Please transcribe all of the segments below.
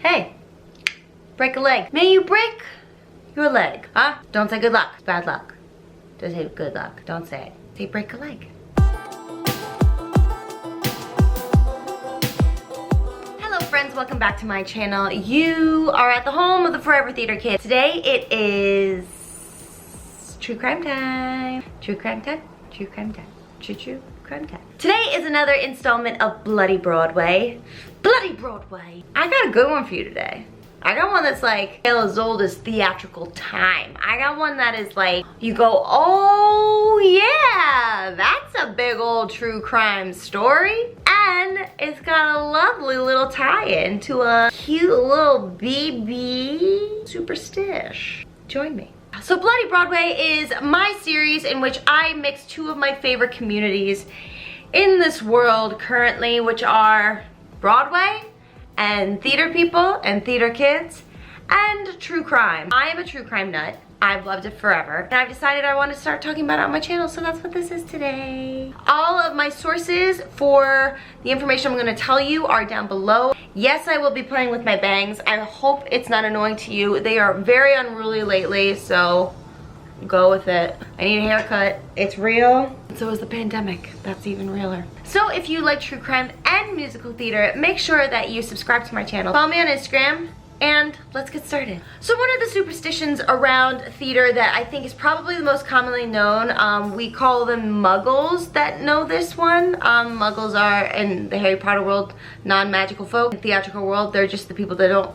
Hey, break a leg. May you break your leg. Huh? Don't say good luck. It's bad luck. Don't say good luck. Don't say it. Say break a leg. Hello friends, welcome back to my channel. You are at the home of the Forever Theater Kid. Today it is true crime time. True crime time. True crime time. True crime time. Today is another installment of Bloody Broadway. Bloody Broadway. I got a good one for you today. I got one that's like as old as theatrical time. I got one that is like, you go, oh yeah, that's a big old true crime story. And it's got a lovely little tie-in to a cute little baby Superstish. Join me. So Bloody Broadway is my series in which I mix two of my favorite communities in this world currently, which are Broadway and theater people and theater kids and true crime. I am a true crime nut. I've loved it forever. And I've decided I want to start talking about it on my channel, so that's what this is today. All of my sources for the information I'm going to tell you are down below. Yes, I will be playing with my bangs. I hope it's not annoying to you. They are very unruly lately, so go with it. I need a haircut. It's real. So is the pandemic. That's even realer. So if you like true crime and musical theater, make sure that you subscribe to my channel. Follow me on Instagram. And let's get started. So one of the superstitions around theater that I think is probably the most commonly known, we call them muggles that know this one. Muggles are, in the Harry Potter world, non-magical folk. In the theatrical world, they're just the people that don't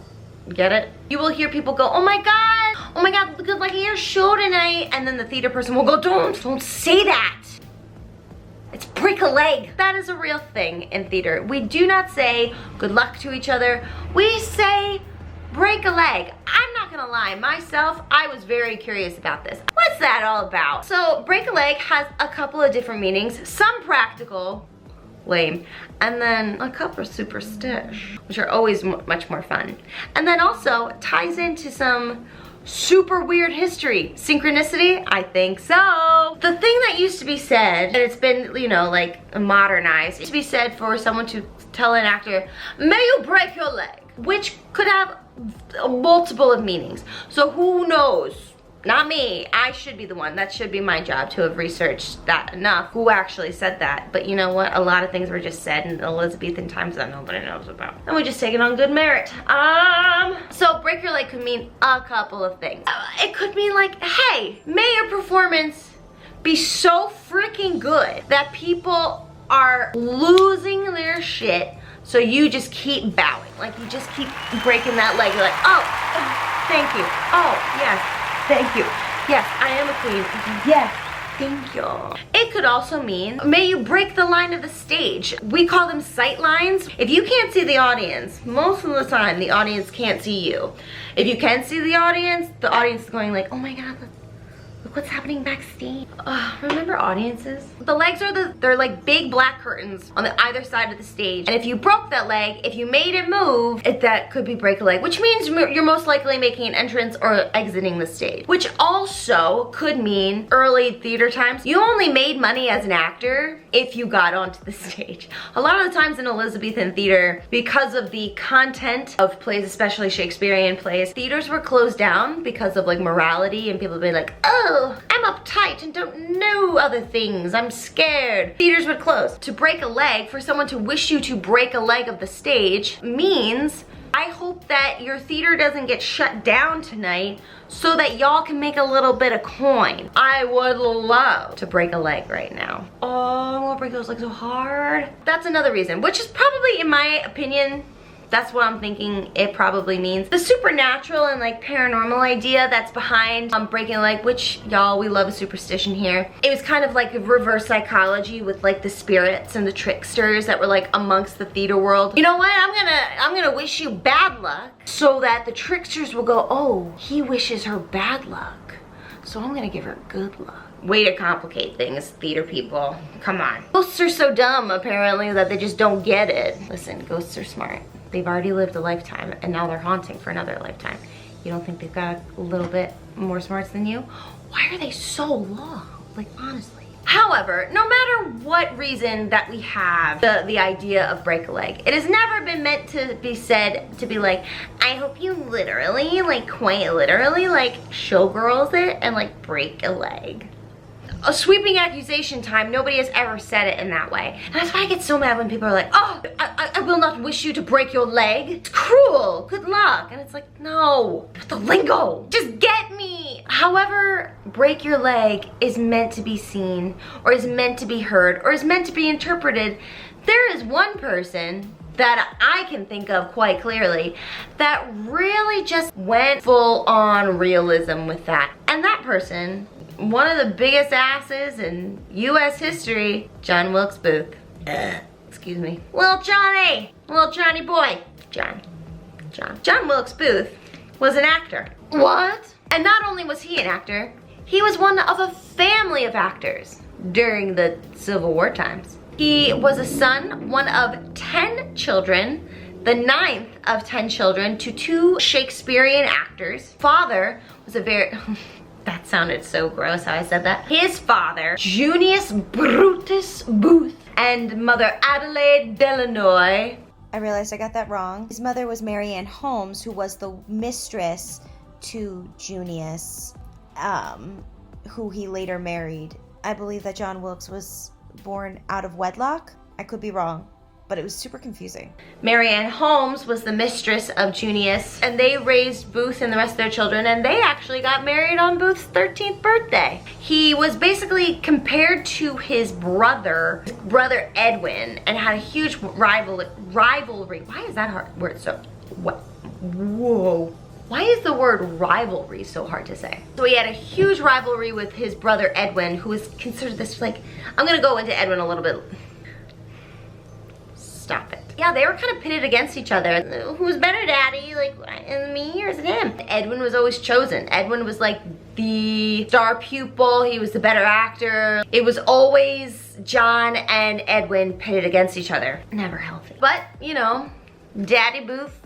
get it. You will hear people go, oh my god, good luck at your show tonight. And then the theater person will go, don't say that. It's break a leg. That is a real thing in theater. We do not say good luck to each other. We say break a leg. I'm not gonna lie, myself, I was very curious about this. What's that all about? So break a leg has a couple of different meanings, some practical, lame, and then a couple of superstish, which are always much more fun. And then also ties into some super weird history. Synchronicity? I think so. The thing that used to be said, and it's been, you know, like modernized, used to be said for someone to tell an actor, may you break your leg, which could have multiple of meanings. So who knows? Not me. I should be the one. That should be my job to have researched that enough. Who actually said that? But you know what? A lot of things were just said in Elizabethan times that nobody knows about. And we just take it on good merit. So break your leg could mean a couple of things. It could mean like, hey, may your performance be so freaking good that people are losing their shit. So you just keep bowing, like you just keep breaking that leg. You're like, oh, thank you. Oh, yes, thank you. Yes, I am a queen. Yes, thank you. It could also mean, may you break the line of the stage. We call them sight lines. If you can't see the audience, most of the time the audience can't see you. If you can see the audience is going like, oh my God, look what's happening backstage. Remember audiences? The legs are they're like big black curtains on the either side of the stage. And if you broke that leg, if you made it move, that could be break a leg, which means you're most likely making an entrance or exiting the stage. Which also could mean early theater times, you only made money as an actor if you got onto the stage. A lot of the times in Elizabethan theater, because of the content of plays, especially Shakespearean plays, theaters were closed down because of like morality and people would be like, oh, I'm uptight and don't know other things. I'm scared. Theaters would close. To break a leg, for someone to wish you to break a leg of the stage means, I hope that your theater doesn't get shut down tonight so that y'all can make a little bit of coin. I would love to break a leg right now. Oh, I want to break those legs so hard. That's another reason, which is probably, in my opinion, that's what I'm thinking it probably means. The supernatural and like paranormal idea that's behind breaking a leg, which y'all, we love a superstition here. It was kind of like a reverse psychology with like the spirits and the tricksters that were like amongst the theater world. You know what? I'm gonna wish you bad luck so that the tricksters will go, oh, he wishes her bad luck, so I'm gonna give her good luck. Way to complicate things, theater people. Come on. Ghosts are so dumb, apparently, that they just don't get it. Listen, ghosts are smart. They've already lived a lifetime, and now they're haunting for another lifetime. You don't think they've got a little bit more smarts than you? Why are they so long? Like, honestly. However, no matter what reason that we have the idea of break a leg, it has never been meant to be said to be like, I hope you literally, like quite literally, like showgirls it and like break a leg. A sweeping accusation time, nobody has ever said it in that way. And that's why I get so mad when people are like, oh, I will not wish you to break your leg. It's cruel, good luck. And it's like, no, the lingo, just get me. However, break your leg is meant to be seen, or is meant to be heard, or is meant to be interpreted. There is one person that I can think of quite clearly that really just went full on realism with that. And that person, one of the biggest asses in US history, John Wilkes Booth. Excuse me. Little Johnny boy. John Wilkes Booth was an actor. What? And not only was he an actor, he was one of a family of actors during the Civil War times. He was a son, one of 10 children, the 9th of 10 children to 2 Shakespearean actors. Father was a very... That sounded so gross how I said that. His father, Junius Brutus Booth, and mother Adelaide Delanoy. I realized I got that wrong. His mother was Mary Ann Holmes, who was the mistress to Junius, who he later married. I believe that John Wilkes was born out of wedlock. I could be wrong, but it was super confusing. Mary Ann Holmes was the mistress of Junius, and they raised Booth and the rest of their children, and they actually got married on Booth's 13th birthday. He was basically compared to his brother Edwin, and had a huge rivalry. Why is that hard word? So, what? Whoa. Why is the word rivalry so hard to say? So he had a huge rivalry with his brother Edwin, who was considered this, like, I'm gonna go into Edwin a little bit. Stop it. Yeah, they were kind of pitted against each other. Who's better, daddy? Like, me or is it him? Edwin was always chosen. Edwin was like the star pupil. He was the better actor. It was always John and Edwin pitted against each other. Never healthy. But, you know, Daddy Booth,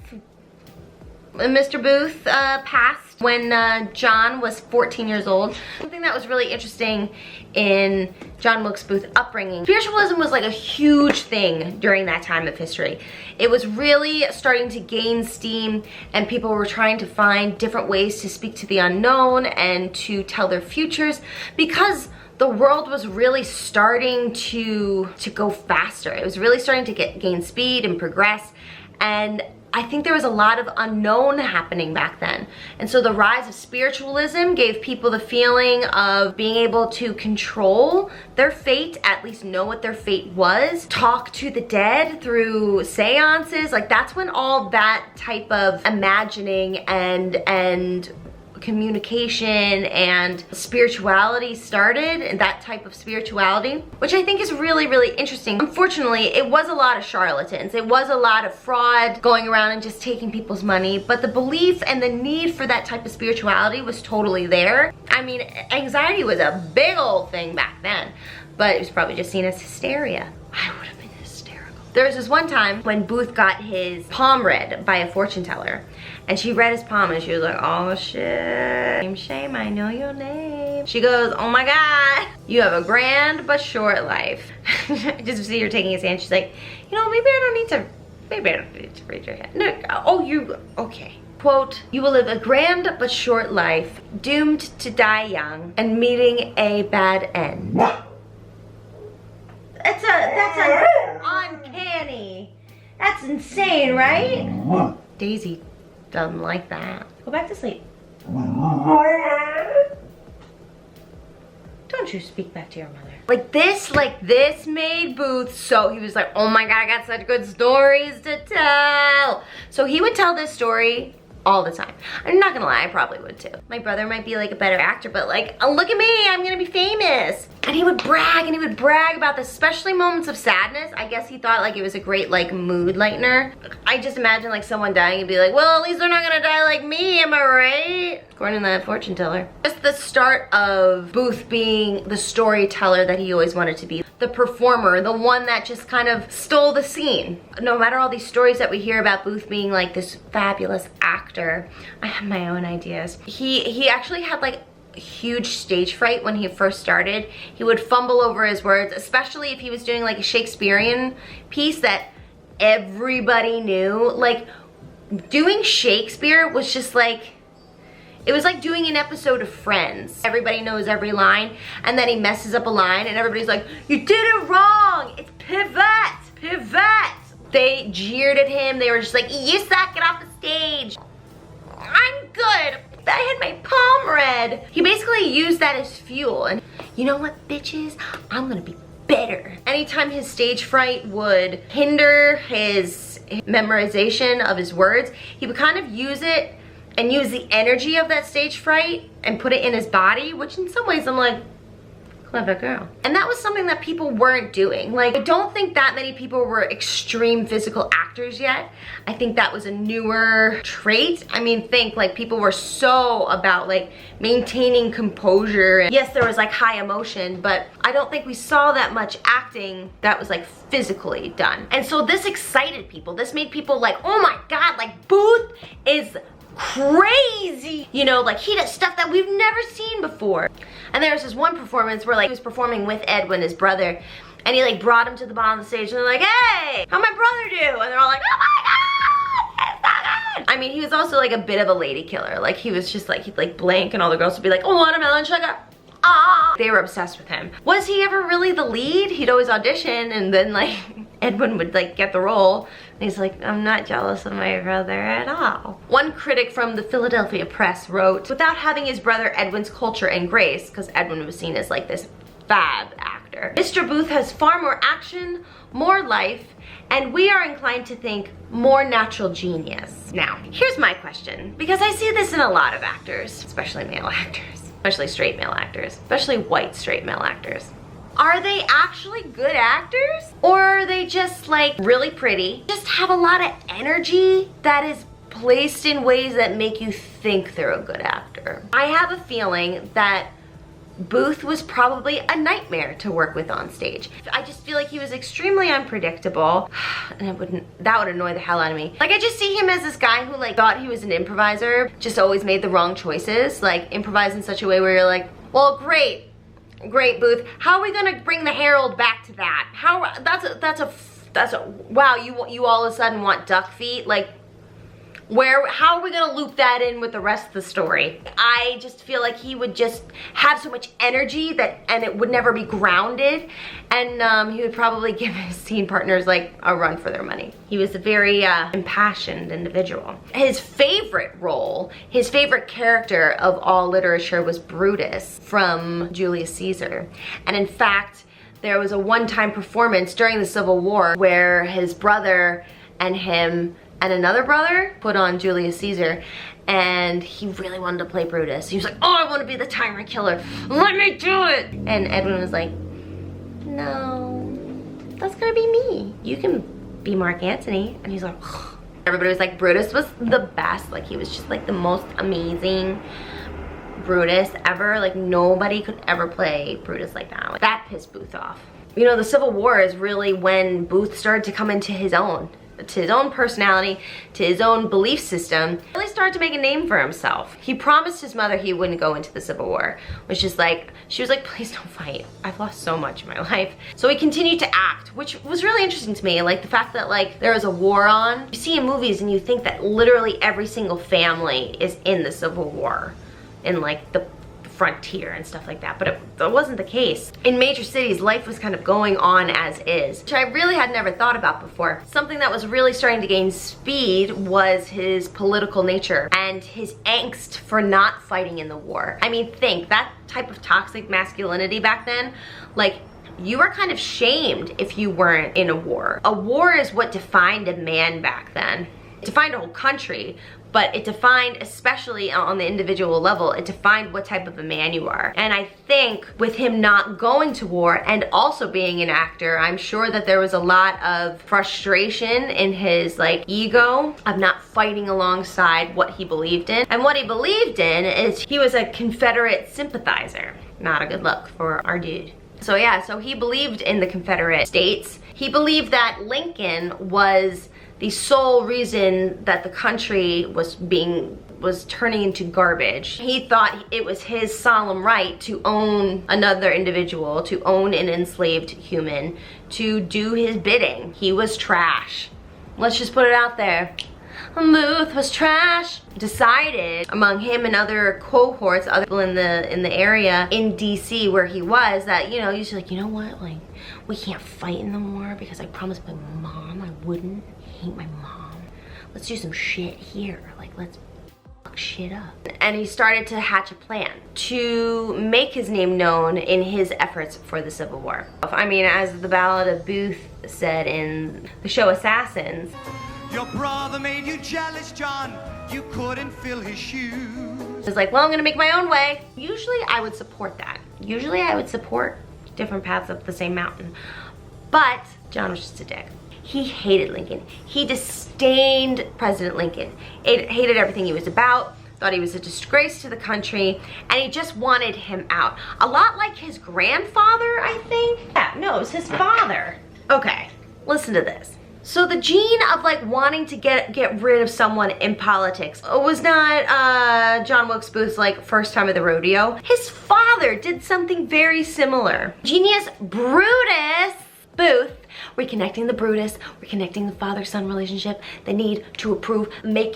Mr. Booth passed when John was 14 years old. Something that was really interesting in John Wilkes Booth's upbringing, spiritualism was like a huge thing during that time of history. It was really starting to gain steam, and people were trying to find different ways to speak to the unknown and to tell their futures, because the world was really starting to go faster. It was really starting to gain speed and progress, and I think there was a lot of unknown happening back then. And so the rise of spiritualism gave people the feeling of being able to control their fate, at least know what their fate was, talk to the dead through seances. Like, that's when all that type of imagining and communication and spirituality started, and that type of spirituality, which I think is really, really interesting. Unfortunately, it was a lot of charlatans. It was a lot of fraud going around and just taking people's money, but the belief and the need for that type of spirituality was totally there. I mean, anxiety was a big old thing back then, but it was probably just seen as hysteria. I would have been hysterical. There was this one time when Booth got his palm read by a fortune teller, and she read his palm and she was like, oh shit, shame, I know your name. She goes, oh my God, you have a grand but short life. Just see her taking his hand, she's like, you know, maybe I don't need to read your hand. No, oh, okay. Quote, you will live a grand but short life, doomed to die young and meeting a bad end. That's uncanny. That's insane, right? Daisy doesn't like that. Go back to sleep. Don't you speak back to your mother. Like this made Booth so, he was like, oh my God, I got such good stories to tell. So he would tell this story all the time. I'm not gonna lie, I probably would too. My brother might be like a better actor, but like, oh, look at me, I'm gonna be famous. And he would brag about this, especially moments of sadness. I guess he thought like it was a great like mood lightener. I just imagine like someone dying and be like, well, at least they're not gonna die like me, am I right? According to that fortune teller. Just the start of Booth being the storyteller that he always wanted to be. The performer, the one that just kind of stole the scene. No matter all these stories that we hear about Booth being like this fabulous actor, I have my own ideas. He actually had like huge stage fright when he first started. He would fumble over his words, especially if he was doing like a Shakespearean piece that everybody knew. Like, doing Shakespeare was just like, it was like doing an episode of Friends. Everybody knows every line, and then he messes up a line, and everybody's like, you did it wrong! It's pivot! Pivot! They jeered at him. They were just like, you suck, get off the stage. I'm good. I had my palm read. He basically used that as fuel, and you know what, bitches? I'm gonna be better. Anytime his stage fright would hinder his memorization of his words, he would kind of use it and use the energy of that stage fright and put it in his body, which in some ways I'm like, clever girl. And that was something that people weren't doing. Like, I don't think that many people were extreme physical actors yet. I think that was a newer trait. I mean, think like people were so about like maintaining composure. And yes, there was like high emotion, but I don't think we saw that much acting that was like physically done. And so this excited people. This made people like, oh my God, like Booth is crazy. You know, like he does stuff that we've never seen before. And there was this one performance where like he was performing with Edwin, his brother, and he like brought him to the bottom of the stage and they're like, hey, how'd my brother do? And they're all like, oh my God, it's so good. I mean, he was also like a bit of a lady killer. Like he was just like, he'd like blink and all the girls would be like, oh, watermelon sugar. Ah. They were obsessed with him. Was he ever really the lead? He'd always audition and then like Edwin would like get the role. And he's like, I'm not jealous of my brother at all. One critic from the Philadelphia Press wrote, without having his brother Edwin's culture and grace, because Edwin was seen as like this fab actor, Mr. Booth has far more action, more life, and we are inclined to think more natural genius. Now, here's my question, because I see this in a lot of actors, especially male actors, especially straight male actors, especially white straight male actors. Are they actually good actors? Or are they just like really pretty, just have a lot of energy that is placed in ways that make you think they're a good actor? I have a feeling that Booth was probably a nightmare to work with on stage. I just feel like he was extremely unpredictable, and that would annoy the hell out of me. Like, I just see him as this guy who like thought he was an improviser, just always made the wrong choices, like improvise in such a way where you're like, well, great Booth, how are we gonna bring the Herald back to that? How, that's a wow, you all of a sudden want duck feet? Like, how are we gonna loop that in with the rest of the story? I just feel like he would just have so much energy and it would never be grounded, and he would probably give his scene partners like a run for their money. He was a very impassioned individual. His favorite role, his favorite character of all literature was Brutus from Julius Caesar. And in fact, there was a one-time performance during the Civil War where his brother and him and another brother put on Julius Caesar, and he really wanted to play Brutus. He was like, oh, I want to be the tyrant killer. Let me do it. And Edwin was like, no, that's gonna be me. You can be Mark Antony. And he's like, ugh. Everybody was like, Brutus was the best. Like, he was just like the most amazing Brutus ever. Like, nobody could ever play Brutus like that. Like, that pissed Booth off. You know, the Civil War is really when Booth started to come into his own personality, to his own belief system, really started to make a name for himself. He promised his mother he wouldn't go into the Civil War, which is like, she was like, please don't fight. I've lost so much in my life. So he continued to act, which was really interesting to me. Like the fact that like there was a war on. You see in movies and you think that literally every single family is in the Civil War, in like the frontier and stuff like that, but that wasn't the case. In major cities, life was kind of going on as is, which I really had never thought about before. Something that was really starting to gain speed was his political nature and his angst for not fighting in the war. I mean, think, that type of toxic masculinity back then, like, you were kind of shamed if you weren't in a war. A war is what defined a man back then. It defined a whole country, but it defined, especially on the individual level, it defined what type of a man you are. And I think with him not going to war and also being an actor, I'm sure that there was a lot of frustration in his like ego of not fighting alongside what he believed in. And what he believed in is he was a Confederate sympathizer. Not a good look for our dude. So yeah, so he believed in the Confederate States. He believed that Lincoln was the sole reason that the country was turning into garbage. He thought it was his solemn right to own another individual, to own an enslaved human, to do his bidding. He was trash. Let's just put it out there. Booth was trash. Decided among him and other cohorts, other people in the area in DC where he was, that, you know, he's like, you know what, like, we can't fight in the war because I promised my mom I wouldn't. I hate my mom. Let's do some shit here. Like, let's fuck shit up. And he started to hatch a plan to make his name known in his efforts for the Civil War. I mean, as the Ballad of Booth said in the show Assassins, your brother made you jealous, John. You couldn't fill his shoes. It's like, well, I'm gonna make my own way. Usually I would support that. Usually I would support different paths up the same mountain. But John was just a dick. He hated Lincoln. He disdained President Lincoln. He hated everything he was about, thought he was a disgrace to the country, and he just wanted him out. A lot like his grandfather, I think. Yeah, no, it was his father. Okay, listen to this. So the gene of like wanting to get rid of someone in politics was not John Wilkes Booth's like first time at the rodeo. His father did something very similar. Genius Brutus Booth, reconnecting the Brutus, reconnecting the father-son relationship, the need to approve, be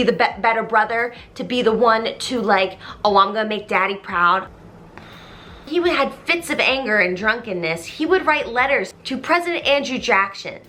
the better brother, to be the one to like, oh, I'm gonna make daddy proud. He had fits of anger and drunkenness. He would write letters to President Andrew Jackson,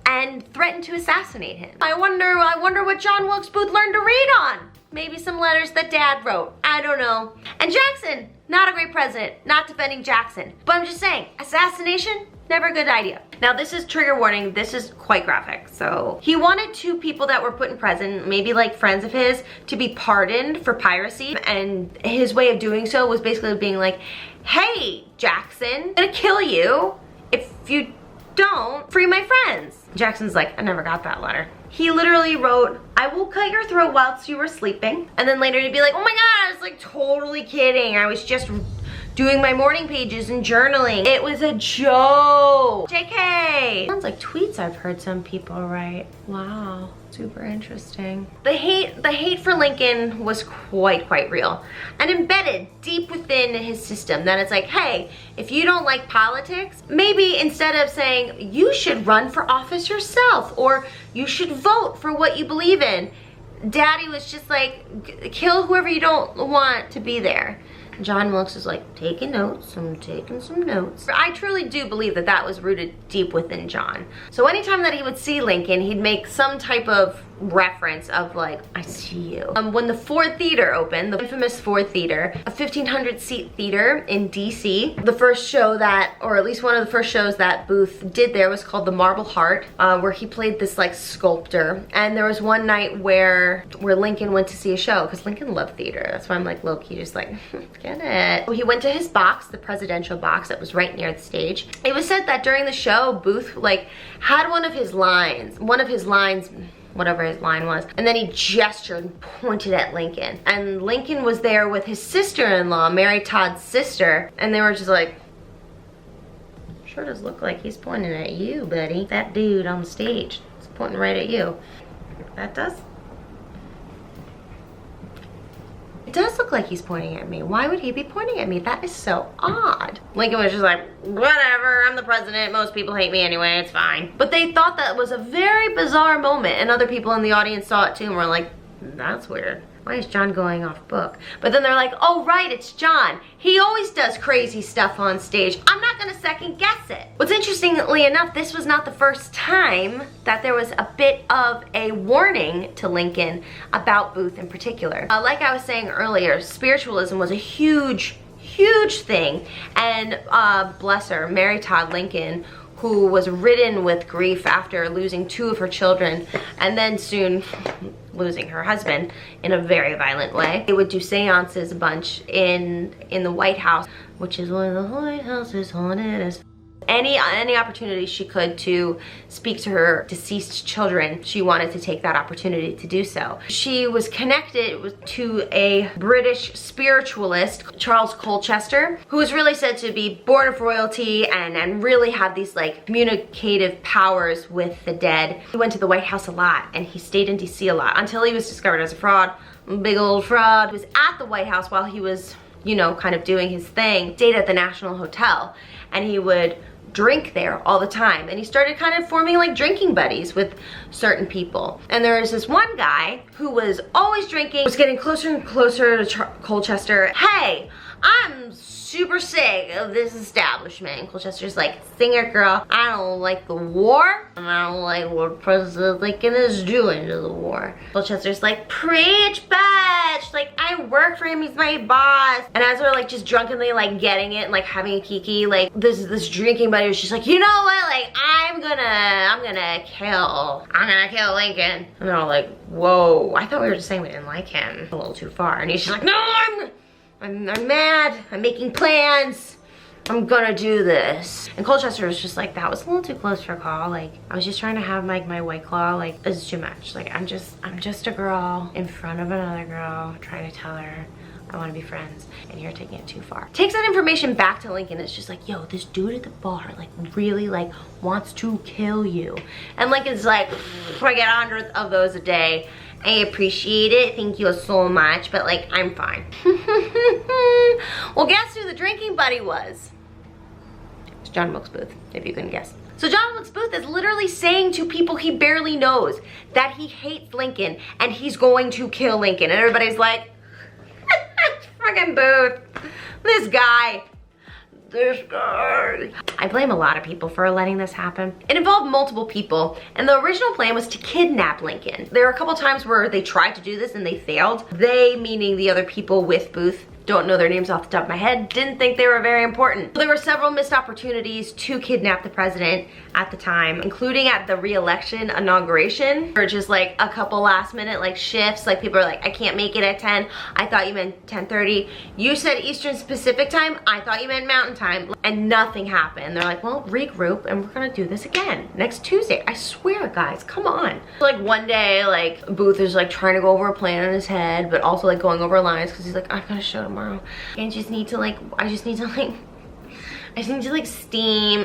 and threaten to assassinate him. I wonder what John Wilkes Booth learned to read on. Maybe some letters that Dad wrote. I don't know. And Jackson, not a great president. Not defending Jackson. But I'm just saying, assassination, never a good idea. Now this is trigger warning. This is quite graphic. So he wanted two people that were put in prison, maybe like friends of his, to be pardoned for piracy. And his way of doing so was basically being like, hey, Jackson, I'm gonna kill you if you don't free my friends. Jackson's like, I never got that letter. He literally wrote, I will cut your throat whilst you were sleeping. And then later he'd be like, oh my God, I was like totally kidding. I was just doing my morning pages and journaling. It was a joke. JK. Sounds like tweets I've heard some people write. Wow, super interesting. The hate for Lincoln was quite real and embedded deep within his system. That it's like, hey, if you don't like politics, maybe instead of saying you should run for office yourself or you should vote for what you believe in, Daddy was just like, kill whoever you don't want to be there. John Wilkes is like, taking notes, I'm taking some notes. I truly do believe that that was rooted deep within John. So anytime that he would see Lincoln, he'd make some type of reference of like, I see you. When the Ford Theater opened, the infamous Ford Theater, a 1,500 seat theater in DC, the first show that, or at least one of the first shows that Booth did there was called The Marble Heart, where he played this like sculptor. And there was one night where Lincoln went to see a show, because Lincoln loved theater. That's why I'm like, low-key just like, get it. He went to his box, the presidential box that was right near the stage. It was said that during the show, Booth like had one of his lines, whatever his line was, and then he gestured and pointed at Lincoln. And Lincoln was there with his sister-in-law, Mary Todd's sister, and they were just like, sure does look like he's pointing at you, buddy. That dude on the stage is pointing right at you. That does. It does look like he's pointing at me. Why would he be pointing at me? That is so odd. Lincoln was just like, whatever, I'm the president. Most people hate me anyway, it's fine. But they thought that was a very bizarre moment, and other people in the audience saw it too and were like, that's weird. Why is John going off book? But then they're like, oh right, it's John. He always does crazy stuff on stage. I'm not gonna second guess it. What's interestingly enough, this was not the first time that there was a bit of a warning to Lincoln about Booth in particular. Like I was saying earlier, spiritualism was a huge thing. And bless her, Mary Todd Lincoln, who was ridden with grief after losing 2 of her children and then soon losing her husband in a very violent way. They would do seances a bunch in the White House, which is why the White House is haunted as Any opportunity she could to speak to her deceased children, she wanted to take that opportunity to do so. She was connected to a British spiritualist, Charles Colchester, who was really said to be born of royalty and really have these like communicative powers with the dead. He went to the White House a lot and he stayed in DC a lot until he was discovered as a fraud, big old fraud. He was at the White House while he was, you know, kind of doing his thing, stayed at the National Hotel, and he would drink there all the time. And he started kind of forming like drinking buddies with certain people. And there was this one guy who was always drinking, was getting closer and closer to Colchester. Hey, I'm super sick of this establishment. And Colchester's like, sing it, girl. I don't like the war, and I don't like what President Lincoln is doing to the war. Colchester's like, preach, bitch. Like, I work for him, he's my boss. And as we're like just drunkenly like getting it and like having a kiki, like this drinking buddy was just like, you know what? Like, I'm gonna kill Lincoln. And they're all like, whoa, I thought we were just saying we didn't like him. A little too far. And he's just like, no, I'm mad, I'm making plans, I'm gonna do this. And Colchester was just like, that was a little too close for a call. Like, I was just trying to have like my White Claw. Like, this is too much. Like, I'm just a girl in front of another girl trying to tell her I want to be friends, and you're taking it too far. Takes that information back to Lincoln. It's just like, yo, this dude at the bar like really like wants to kill you. And Lincoln's like, I get 100 of those a day. I appreciate it, thank you so much, but like, I'm fine. Well, guess who the drinking buddy was? It's John Wilkes Booth, if you couldn't guess. So John Wilkes Booth is literally saying to people he barely knows that he hates Lincoln and he's going to kill Lincoln. And everybody's like, fucking Booth, this guy. I blame a lot of people for letting this happen. It involved multiple people, and the original plan was to kidnap Lincoln. There were a couple times where they tried to do this and they failed. They, meaning the other people with Booth, don't know their names off the top of my head, didn't think they were very important. There were several missed opportunities to kidnap the president at the time, including at the re-election inauguration, or just like a couple last minute like shifts. Like, people are like, I can't make it at 10. I thought you meant 10:30. You said Eastern Pacific time. I thought you meant Mountain time. And nothing happened. They're like, well, regroup and we're gonna do this again next Tuesday. I swear, guys, come on. Like, one day, like, Booth is like trying to go over a plan in his head, but also like going over lines because he's like, I've got a show tomorrow. I just need to like steam,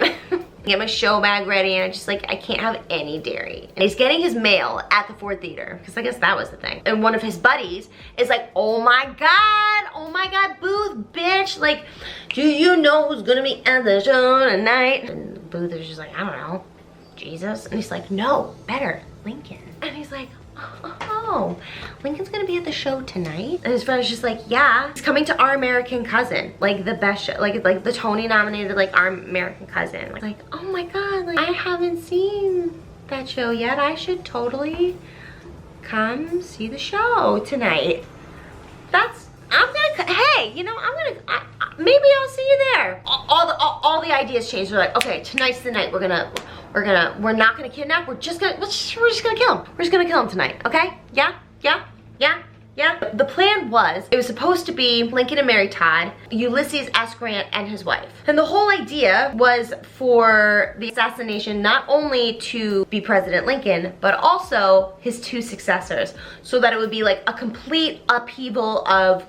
get my show bag ready, and I can't have any dairy. And he's getting his mail at the Ford Theater, because I guess that was the thing. And one of his buddies is like, oh my God, Booth, bitch, like, do you know who's gonna be at the show tonight? And Booth is just like, I don't know, Jesus. And he's like, no, better, Lincoln. And he's like, oh, Lincoln's gonna be at the show tonight? And his friend's just like, yeah, he's coming to Our American Cousin, like the best show, like the Tony nominated like Our American Cousin. Like, oh my God, like, I haven't seen that show yet. I should totally come see the show tonight. Hey, you know, maybe I'll see you there. All the ideas changed. They're like, okay, tonight's the night. We're not gonna kidnap. We're just gonna kill him. We're just gonna kill him tonight. Okay? Yeah. The plan was, it was supposed to be Lincoln and Mary Todd, Ulysses S. Grant and his wife. And the whole idea was for the assassination not only to be President Lincoln, but also his two successors, so that it would be like a complete upheaval of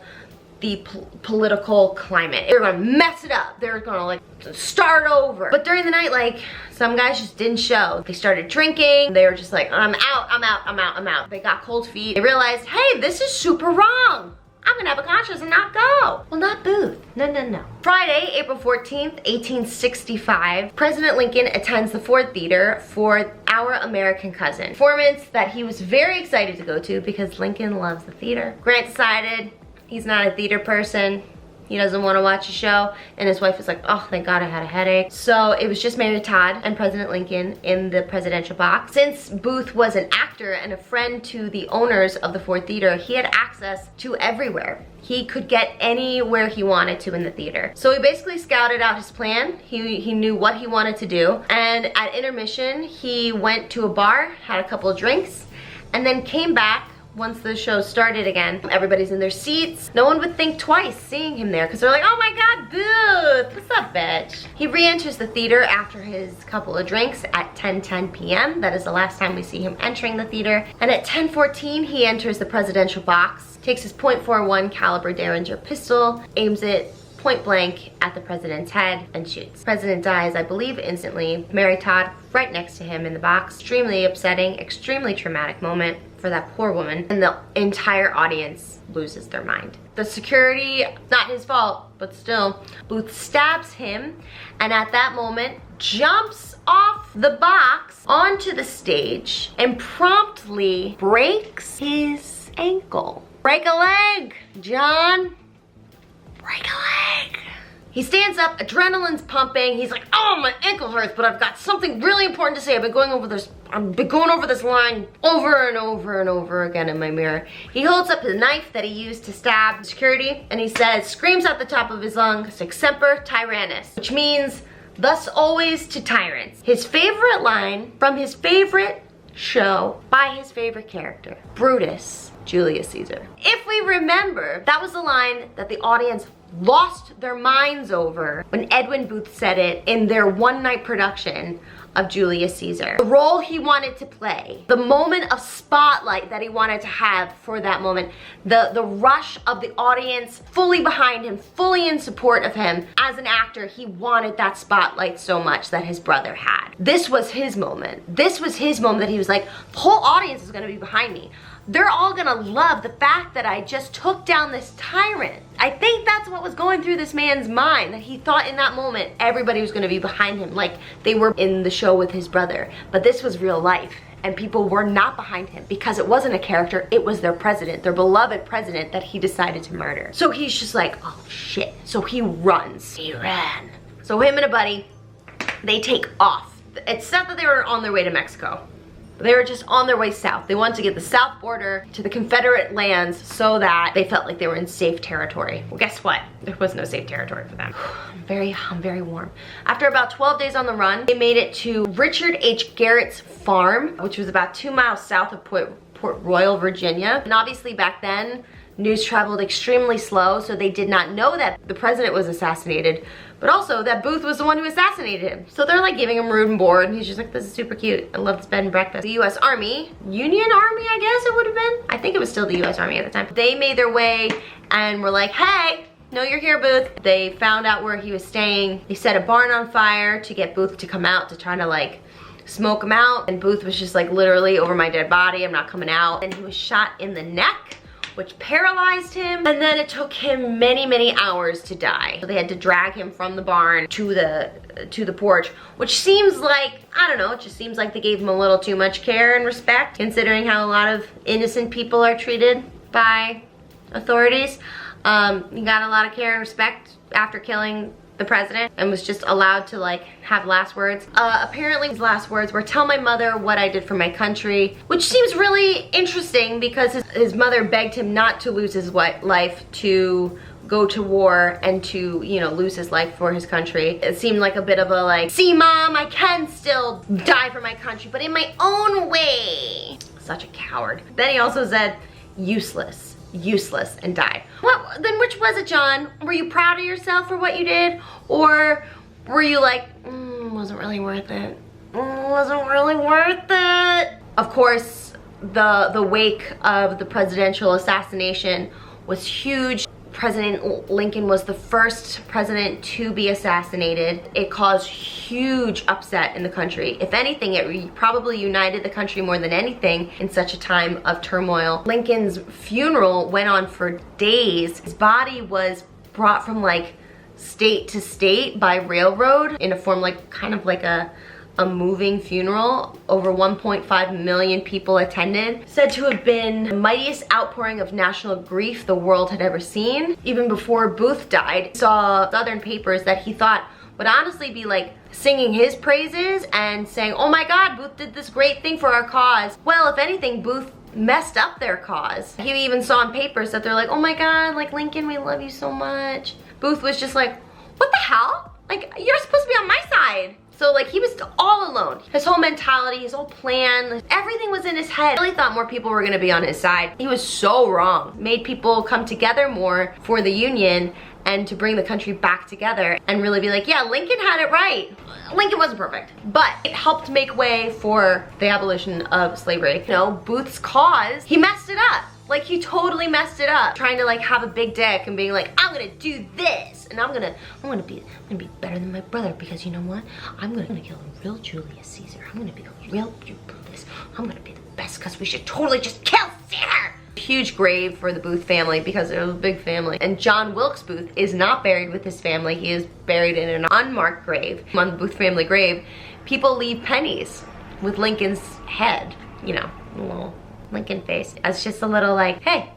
the political climate. They were gonna mess it up. They were gonna like start over. But during the night, like, some guys just didn't show. They started drinking. They were just like, I'm out. They got cold feet. They realized, hey, this is super wrong. I'm gonna have a conscience and not go. Well, not Booth. No. Friday, April 14th, 1865, President Lincoln attends the Ford Theater for Our American Cousin. Performance that he was very excited to go to because Lincoln loves the theater. Grant decided he's not a theater person. He doesn't want to watch a show. And his wife was like, oh, thank God I had a headache. So it was just Mary Todd and President Lincoln in the presidential box. Since Booth was an actor and a friend to the owners of the Ford Theater, he had access to everywhere. He could get anywhere he wanted to in the theater. So he basically scouted out his plan. He knew what he wanted to do. And at intermission, he went to a bar, had a couple of drinks, and then came back once the show started again, everybody's in their seats. No one would think twice seeing him there because they're like, oh my God, Booth, what's up, bitch? He re-enters the theater after his couple of drinks at 10:10 p.m. That is the last time we see him entering the theater. And at 10:14, he enters the presidential box, takes his .41 caliber Derringer pistol, aims it point blank at the president's head and shoots. The president dies, I believe, instantly. Mary Todd right next to him in the box. Extremely upsetting, extremely traumatic moment for that poor woman, and the entire audience loses their mind. The security, not his fault, but still, Booth stabs him, and at that moment jumps off the box onto the stage and promptly breaks his ankle. Break a leg, John. Break a leg. He stands up, adrenaline's pumping. He's like, oh, my ankle hurts, but I've got something really important to say. I've been going over this line over and over and over again in my mirror. He holds up his knife that he used to stab security, and he says, screams at the top of his lungs, Sic semper tyrannis, which means thus always to tyrants. His favorite line from his favorite show by his favorite character, Brutus, Julius Caesar. If we remember, that was the line that the audience lost their minds over when Edwin Booth said it in their one-night production of Julius Caesar. The role he wanted to play, the moment of spotlight that he wanted to have for that moment, the rush of the audience fully behind him, fully in support of him. As an actor, he wanted that spotlight so much that his brother had. This was his moment. This was his moment that he was like, the whole audience is gonna be behind me. They're all gonna love the fact that I just took down this tyrant. I think that's what was going through this man's mind, that he thought in that moment everybody was gonna be behind him like they were in the show with his brother. But this was real life, and people were not behind him because it wasn't a character, it was their president, their beloved president that he decided to murder. So he's just like, oh shit. So he runs. He ran. So him and a buddy, they take off. It's not that they were on their way to Mexico. They were just on their way south. They wanted to get the south border to the Confederate lands so that they felt like they were in safe territory. Well, guess what? There was no safe territory for them. I'm very warm. After about 12 days on the run, they made it to Richard H. Garrett's farm, which was about 2 miles south of Port Royal, Virginia. And obviously back then, news traveled extremely slow, so they did not know that the president was assassinated, but also that Booth was the one who assassinated him. So they're like giving him room and board, and he's just like, this is super cute. I love this bed and breakfast. The US Army, Union Army, I guess it would have been. I think it was still the US Army at the time. They made their way and were like, hey, no, you're here, Booth. They found out where he was staying. They set a barn on fire to get Booth to come out to try to like smoke him out. And Booth was just like, literally, over my dead body, I'm not coming out. And he was shot in the neck, which paralyzed him, and then it took him many, many hours to die. So they had to drag him from the barn to the porch, which seems like, I don't know, it just seems like they gave him a little too much care and respect, considering how a lot of innocent people are treated by authorities. He got a lot of care and respect after killing the president and was just allowed to like have last words. Apparently his last words were, tell my mother what I did for my country, which seems really interesting because his mother begged him not to lose his life to go to war and to, you know, lose his life for his country. It seemed like a bit of a like, see mom, I can still die for my country, but in my own way. Such a coward. Then he also said, useless, and died. What, then which was it, John? Were you proud of yourself for what you did? Or were you like, wasn't really worth it? Wasn't really worth it. Of course, the wake of the presidential assassination was huge. President Lincoln was the first president to be assassinated. It caused huge upset in the country. If anything, it probably united the country more than anything in such a time of turmoil. Lincoln's funeral went on for days. His body was brought from like state to state by railroad in a form like kind of like a moving funeral. Over 1.5 million people attended. Said to have been the mightiest outpouring of national grief the world had ever seen. Even before Booth died, saw Southern papers that he thought would honestly be like singing his praises and saying, oh my God, Booth did this great thing for our cause. Well, if anything, Booth messed up their cause. He even saw in papers that they're like, oh my God, like Lincoln, we love you so much. Booth was just like, what the hell? Like, you're supposed to be on my side. So like he was all alone. His whole mentality, his whole plan, everything was in his head. I really thought more people were gonna be on his side. He was so wrong. Made people come together more for the Union and to bring the country back together and really be like, yeah, Lincoln had it right. Lincoln wasn't perfect, but it helped make way for the abolition of slavery. You know, Booth's cause, he messed it up. Like he totally messed it up, trying to like have a big dick and being like, I'm gonna do this, and I'm gonna be better than my brother because you know what? I'm gonna kill a real Julius Caesar. I'm gonna be a real Brutus. I'm gonna be the best because we should totally just kill Caesar. Huge grave for the Booth family because it was a big family. And John Wilkes Booth is not buried with his family. He is buried in an unmarked grave. On the Booth family grave, people leave pennies with Lincoln's head, you know, a little Lincoln face. It's just a little like, hey,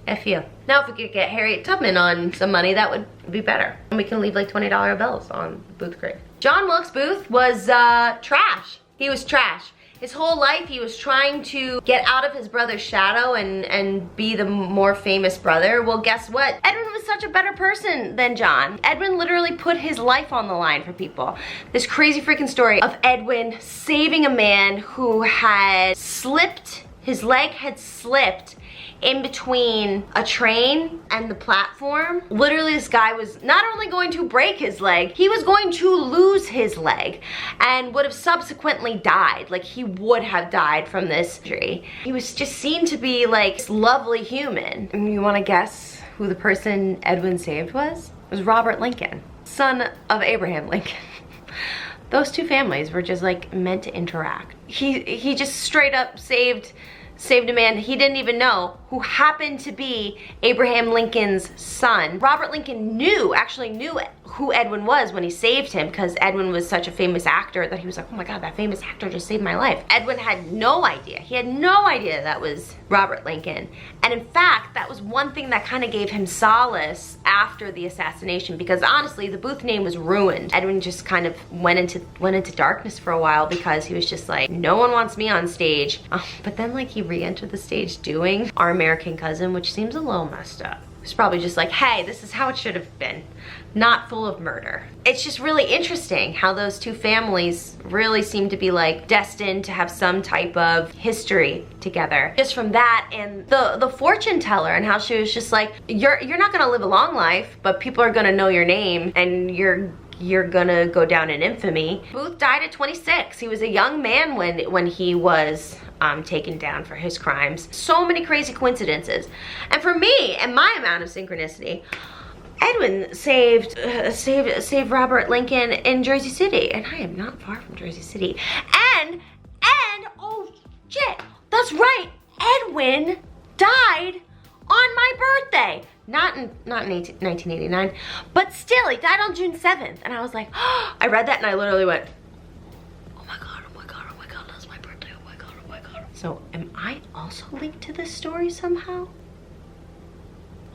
F you. Now if we could get Harriet Tubman on some money, that would be better. And we can leave like $20 bills on the Booth grave. John Wilkes Booth was trash. He was trash. His whole life he was trying to get out of his brother's shadow and be the more famous brother. Well, guess what? Edwin was such a better person than John. Edwin literally put his life on the line for people. This crazy freaking story of Edwin saving a man who had slipped, his leg had slipped in between a train and the platform. Literally, this guy was not only going to break his leg, he was going to lose his leg and would have subsequently died. Like he would have died from this injury. He was just seen to be like this lovely human. And you wanna guess who the person Edwin saved was? It was Robert Lincoln, son of Abraham Lincoln. Those two families were just like meant to interact. He just straight up saved a man he didn't even know, who happened to be Abraham Lincoln's son. Robert Lincoln actually knew who Edwin was when he saved him, because Edwin was such a famous actor that he was like, oh my God, that famous actor just saved my life. Edwin had no idea. He had no idea that was Robert Lincoln. And in fact, that was one thing that kind of gave him solace after the assassination, because honestly, the Booth name was ruined. Edwin just kind of went into darkness for a while because he was just like, no one wants me on stage. But then like he re-entered the stage doing Our American Cousin, which seems a little messed up. It's probably just like, hey, this is how it should have been, not full of murder. It's just really interesting how those two families really seem to be like destined to have some type of history together. Just from that and the fortune teller and how she was just like, you're not gonna live a long life, but people are gonna know your name and you're gonna go down in infamy. Booth died at 26. He was a young man when he was taken down for his crimes. So many crazy coincidences. And for me and my amount of synchronicity, Edwin saved Robert Lincoln in Jersey City, and I am not far from Jersey City. And oh shit, that's right, Edwin died on my birthday. Not in 1989, but still, he died on June 7th. And I was like, oh, I read that and I literally went, oh my God, oh my God, oh my God, that's my birthday, oh my God, oh my God. So am I also linked to this story somehow?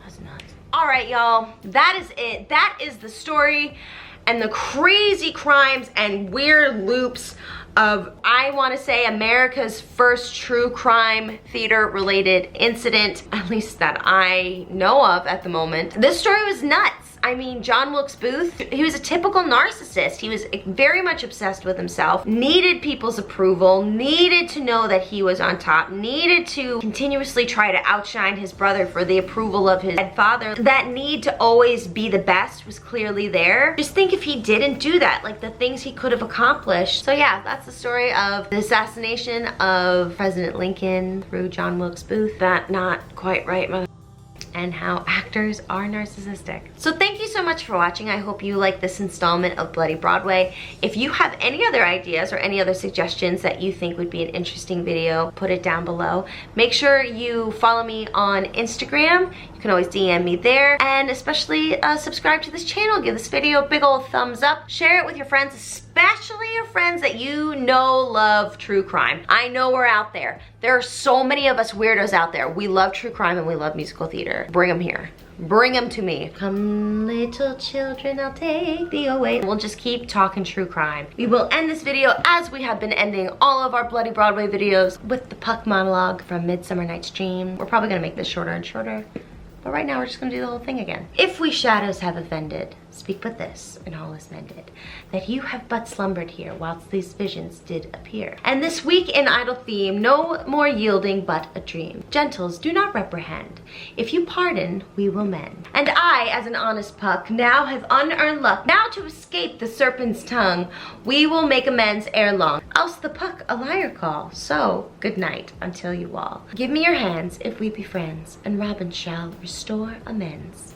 That's nuts. All right, y'all, that is it. That is the story and the crazy crimes and weird loops of, I want to say, America's first true crime theater related incident, at least that I know of at the moment. This story was nuts. I mean, John Wilkes Booth, he was a typical narcissist. He was very much obsessed with himself, needed people's approval, needed to know that he was on top, needed to continuously try to outshine his brother for the approval of his dead father. That need to always be the best was clearly there. Just think if he didn't do that, like the things he could have accomplished. So yeah, that's the story of the assassination of President Lincoln through John Wilkes Booth. That not quite right, mother. And how actors are narcissistic. So thank you so much for watching. I hope you like this installment of Bloody Broadway. If you have any other ideas or any other suggestions that you think would be an interesting video, put it down below. Make sure you follow me on Instagram. You can always DM me there. And especially subscribe to this channel. Give this video a big old thumbs up. Share it with your friends, especially your friends that you know love true crime. I know we're out there. There are so many of us weirdos out there. We love true crime and we love musical theater. Bring them here. Bring them to me. Come little children, I'll take thee away. We'll just keep talking true crime. We will end this video as we have been ending all of our Bloody Broadway videos with the Puck monologue from Midsummer Night's Dream. We're probably gonna make this shorter and shorter, but right now we're just gonna do the whole thing again. If we shadows have offended, speak but this, and all is mended, that you have but slumbered here whilst these visions did appear. And this weak and idle theme, no more yielding but a dream. Gentles, do not reprehend. If you pardon, we will mend. And I, as an honest puck, now have unearned luck. Now to escape the serpent's tongue, we will make amends ere long. Else the puck a liar call. So, good night until you all. Give me your hands if we be friends, and Robin shall restore amends.